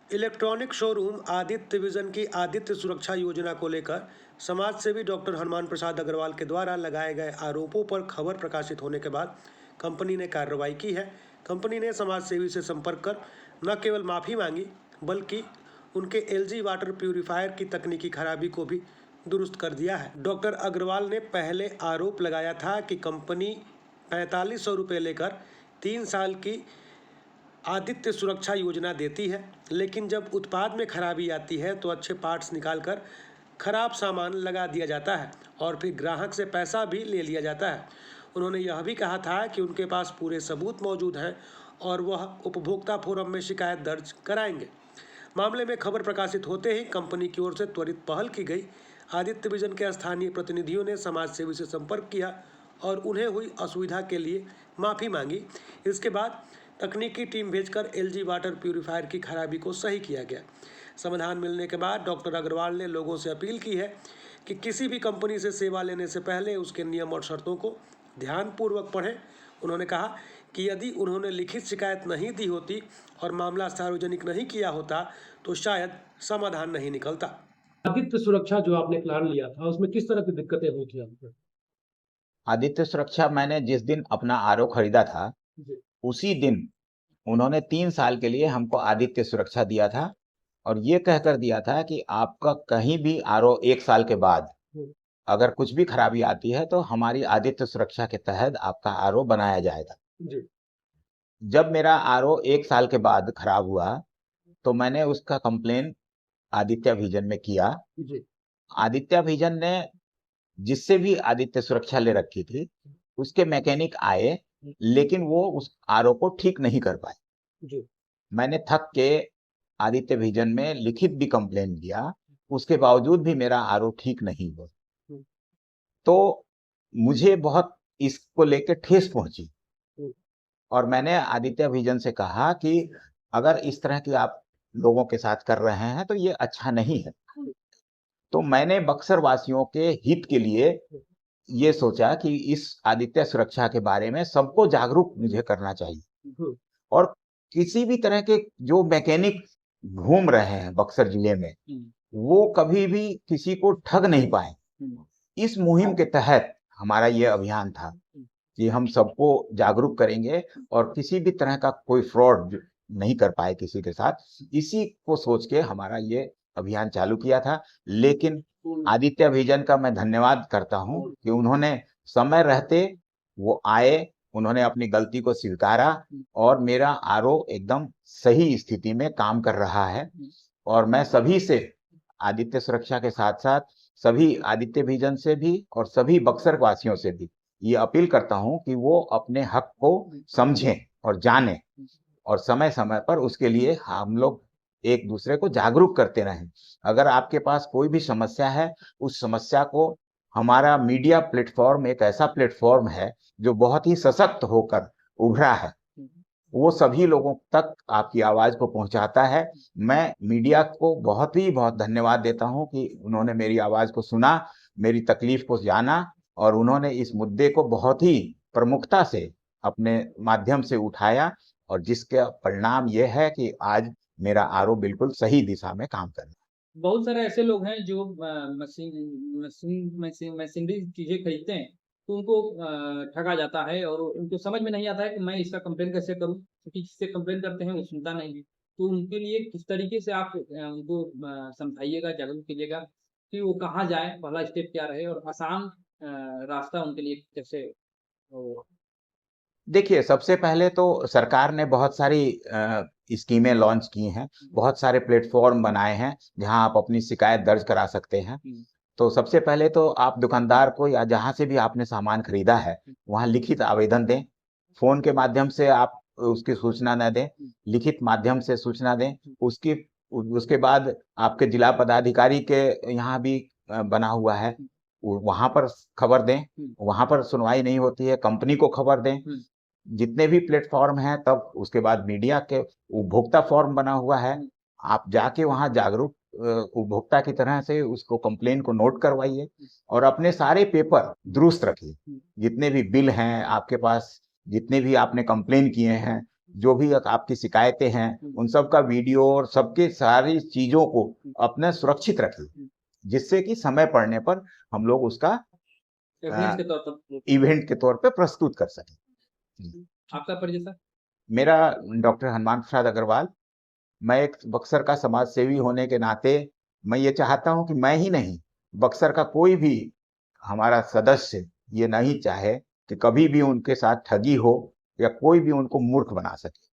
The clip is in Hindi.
इलेक्ट्रॉनिक शोरूम आदित्य विजन की आदित्य सुरक्षा योजना को लेकर समाज सेवी डॉक्टर हनुमान प्रसाद अग्रवाल के द्वारा लगाए गए आरोपों पर खबर प्रकाशित होने के बाद कंपनी ने कार्रवाई की है। कंपनी ने समाज सेवी से संपर्क कर न केवल माफ़ी मांगी बल्कि उनके एलजी वाटर प्यूरिफायर की तकनीकी खराबी को भी दुरुस्त कर दिया है। डॉक्टर अग्रवाल ने पहले आरोप लगाया था कि कंपनी 4500 रुपये लेकर 3 साल की आदित्य सुरक्षा योजना देती है, लेकिन जब उत्पाद में खराबी आती है तो अच्छे पार्ट्स निकालकर खराब सामान लगा दिया जाता है और फिर ग्राहक से पैसा भी ले लिया जाता है। उन्होंने यह भी कहा था कि उनके पास पूरे सबूत मौजूद हैं और वह उपभोक्ता फोरम में शिकायत दर्ज कराएंगे। मामले में खबर प्रकाशित होते ही कंपनी की ओर से त्वरित पहल की गई। आदित्य विजन के स्थानीय प्रतिनिधियों ने समाज सेवी से संपर्क किया और उन्हें हुई असुविधा के लिए माफ़ी मांगी। इसके बाद तकनीकी टीम भेजकर एलजी वाटर प्यूरिफायर की खराबी को सही किया गया। समाधान मिलने के बाद डॉक्टर अग्रवाल ने लोगों से अपील की है कि किसी भी कंपनी से सेवा लेने से पहले उसके नियम और शर्तों को ध्यानपूर्वक पढ़ें। उन्होंने कहा कि यदि उन्होंने लिखित शिकायत नहीं दी होती और मामला सार्वजनिक नहीं किया होता तो शायद समाधान नहीं निकलता। आदित्य सुरक्षा जो आपने प्लान लिया था, उसमें किस तरह की दिक्कतें हुई थी आपको? आदित्य सुरक्षा मैंने जिस दिन अपना आरओ खरीदा था, जी, उसी दिन उन्होंने 3 साल के लिए हमको आदित्य सुरक्षा दिया था और ये कहकर दिया था कि आपका कहीं भी आरओ 1 साल के बाद हुँ, अगर कुछ भी खराबी आती है तो हमारी आदित्य सुरक्षा के तहत आपका आरओ बनाया जाएगा। जी, जब मेरा आरओ 1 साल के बाद खराब हुआ, तो मैंने उसका कंप्लेन आदित्य विजन में किया। जी, आदित्य विजन ने जिससे भी आदित्य सुरक्षा ले रखी थी, उसके मैकेनिक आए, लेकिन वो उस आरओ को ठीक नहीं कर पाए। जी, मैंने थक के आदित्य विजन में लिखित भी कंप्लेन दिया, उसके बावजूद भी मेरा आरओ ठीक नहीं हुआ। हुँ, तो मुझे बहुत इसको लेके ठेस पहुंची हुँ, और मैंने आदित्य विजन से कहा कि अगर इस तरह की आप लोगों के साथ कर रहे हैं तो ये अच्छा नहीं है। तो मैंने बक्सर वासियों के हित के लिए ये सोचा कि इस आदित्य सुरक्षा के बारे में सबको जागरूक मुझे करना चाहिए हुँ, और किसी भी तरह के जो मैकेनिक घूम रहे हैं बक्सर जिले में, हुँ, वो कभी भी किसी को ठग नहीं पाए। हुँ, इस मुहिम के तहत हमारा ये अभियान था कि हम सबको जागरूक करेंगे और किसी भी तरह का कोई फ्रॉड नहीं कर पाए किसी के साथ। इसी को सोच के हमारा ये अभियान चालू किया था। लेकिन हुँ, आदित्य विजन का मैं धन्यवाद करता हूँ कि उन्होंने समय रहते वो आए, उन्होंने अपनी गलती को स्वीकारा और मेरा आरओ एकदम सही स्थिति में काम कर रहा है। और मैं सभी से आदित्य सुरक्षा के साथ-साथ सभी आदित्य विजन से भी और सभी बक्सर वासियों से भी ये अपील करता हूँ कि वो अपने हक को समझें और जानें और समय-समय पर उसके लिए हम लोग एक-दूसरे को जागरूक करते रहें। अगर आपके पास कोई भी समस्या है, उस समस्या को हमारा मीडिया प्लेटफ़ॉर्म एक ऐसा प्लेटफ़ॉर्म है, जो बहुत ही सशक्त होकर उभरा है। वो सभी लोगों तक आपकी आवाज़ को पहुँचाता है। मैं मीडिया को बहुत धन्यवाद देता हूँ कि उन्होंने मेरी आवाज़ को सुना, मेरी तकलीफ़ को जाना और उन्होंने इस मुद्दे को बहुत ही प्रमुखता से अपने माध्यम से उठाया और जिसका परिणाम ये है कि आज मेरा आरओ बिल्कुल सही दिशा में काम कर रहा है। बहुत सारे ऐसे लोग हैं जो मशीनरी चीज़ें खरीदते हैं, तो उनको ठगा जाता है और उनको समझ में नहीं आता है कि मैं इसका कंप्लेन कैसे करूँ? क्योंकि जिससे कंप्लेन करते हैं वो सुनता नहीं है। तो उनके लिए किस तरीके से आप उनको समझाइएगा, जागरूक कीजिएगा कि वो कहाँ जाएँ, पहला स्टेप क्या रहे और आसान रास्ता उनके लिए कैसे हो? देखिए, सबसे पहले तो सरकार ने बहुत सारी स्कीमें लॉन्च की हैं, बहुत सारे प्लेटफ़ॉर्म बनाए हैं, जहाँ आप अपनी शिकायत दर्ज करा सकते हैं। हुँ, तो सबसे पहले तो आप दुकानदार को या जहाँ से भी आपने सामान खरीदा है, वहाँ लिखित आवेदन दें। फ़ोन के माध्यम से आप उसकी सूचना ना दें, लिखित माध्यम से सूचना दें। उसकी उसके बाद आपके जिला पदाधिकारी के यहाँ भी बना हुआ है, वहाँ पर खबर दें। हुँ, वहाँ पर सुनवाई नहीं होती है, कंपनी को खबर दें। हुँ, जितने भी प्लेटफ़ॉर्म हैं, तब उसके बाद मीडिया के उपभोक्ता फ़ोरम बना हुआ है। हुँ, आप जाके वहाँ जागरूक उपभोक्ता की तरह से उसको कंप्लेन को नोट करवाइए और अपने सारे पेपर दुरुस्त रखिए। हुँ, जितने भी बिल हैं आपके पास, जितने भी आपने कंप्लेन किए हैं, जो भी आपकी शिकायतें हैं उन सब का वीडियो और सबके सारी चीजों को अपने सुरक्षित रखिए, जिससे कि समय पड़ने पर हम लोग उसका एविडेंस के तौर पर। इवेंट के तौर पे प्रस्तुत कर सकें। आपका परिचय सर? मेरा डॉक्टर हनुमान प्रसाद अग्रवाल। मैं एक बक्सर का समाज सेवी होने के नाते मैं ये चाहता हूं कि मैं ही नहीं, बक्सर का कोई भी हमारा सदस्य ये नहीं चाहे कि कभी भी उनके साथ ठगी हो या कोई भी उनको मूर्ख बना सके।